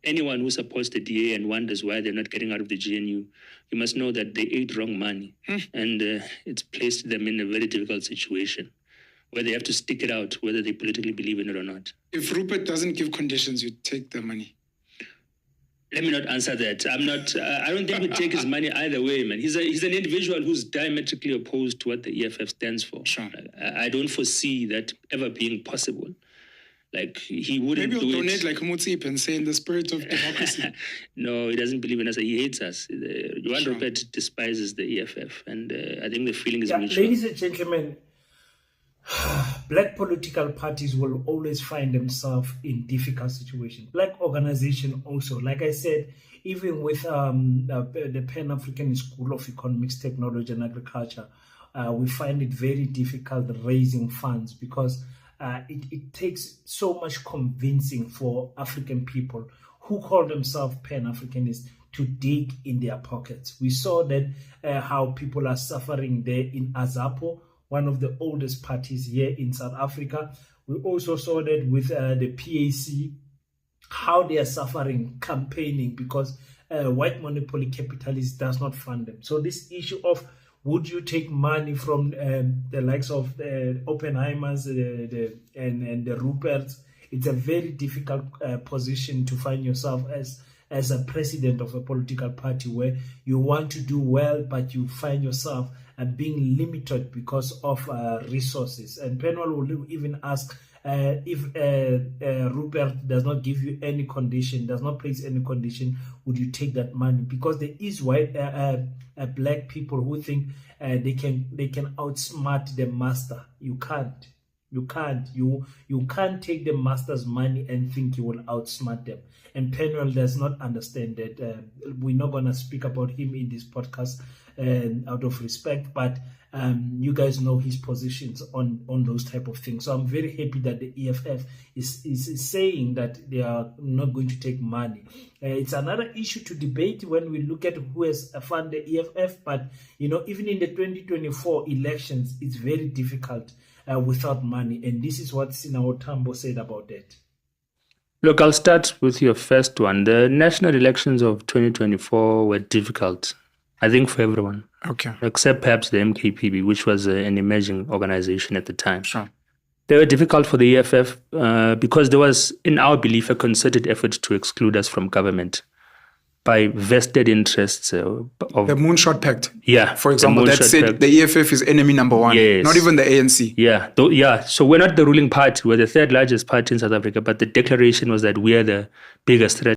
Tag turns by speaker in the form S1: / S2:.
S1: Anyone who supports the DA and wonders why they're not getting out of the GNU, you must know that they ate wrong money, and it's placed them in a very difficult situation where they have to stick it out, whether they politically believe in it or not.
S2: If Rupert doesn't give conditions, you take the money.
S1: Let me not answer that. I don't think we take his money either way, man. He's an individual who's diametrically opposed to what the EFF stands for.
S2: Sure.
S1: I don't foresee that ever being possible. Like, he wouldn't
S2: Maybe
S1: do
S2: he'll donate
S1: it.
S2: like Mutsip and say in the spirit of democracy.
S1: No, he doesn't believe in us. He hates us. Johan
S2: Sure.
S1: Rupert despises the EFF, and I think the feeling is
S3: Yeah,
S1: mutual.
S3: ladies and gentlemen, black political parties will always find themselves in difficult situations. Black organization also, like I said, even with the Pan-African School of Economics, Technology and Agriculture, we find it very difficult raising funds because it takes so much convincing for African people who call themselves Pan-Africanists to dig in their pockets. We saw that how people are suffering there in Azapo, one of the oldest parties here in South Africa. We also saw that with the PAC, how they are suffering campaigning because white monopoly capitalists does not fund them. So this issue of would you take money from the likes of the Oppenheimers and the Ruperts, it's a very difficult position to find yourself as a president of a political party where you want to do well, but you find yourself being limited because of resources. And Penwell will even ask if Rupert does not give you any condition, does not place any condition, would you take that money? Because there is white black people who think they can outsmart the master. You can't. You can't take the master's money and think you will outsmart them. And Penwell does not understand that. We're not going to speak about him in this podcast out of respect, but you guys know his positions on those type of things. So I'm very happy that the EFF is saying that they are not going to take money. It's another issue to debate when we look at who has funded the EFF, but even in the 2024 elections, it's very difficult without money. And this is what Sinawo Tambo said about that.
S1: Look, I'll start with your first one. The national elections of 2024 were difficult, I think, for everyone.
S2: Okay.
S1: Except perhaps the MKPB, which was an emerging organization at the time.
S2: Sure.
S1: They were difficult for the EFF because there was, in our belief, a concerted effort to exclude us from government by vested interests of
S2: the Moonshot Pact.
S1: Yeah.
S2: For example, that said
S1: Pact.
S2: the EFF is enemy number one.
S1: Yes.
S2: Not even the ANC.
S1: Yeah. So we're not the ruling party. We're the third largest party in South Africa, but the declaration was that we are the biggest threat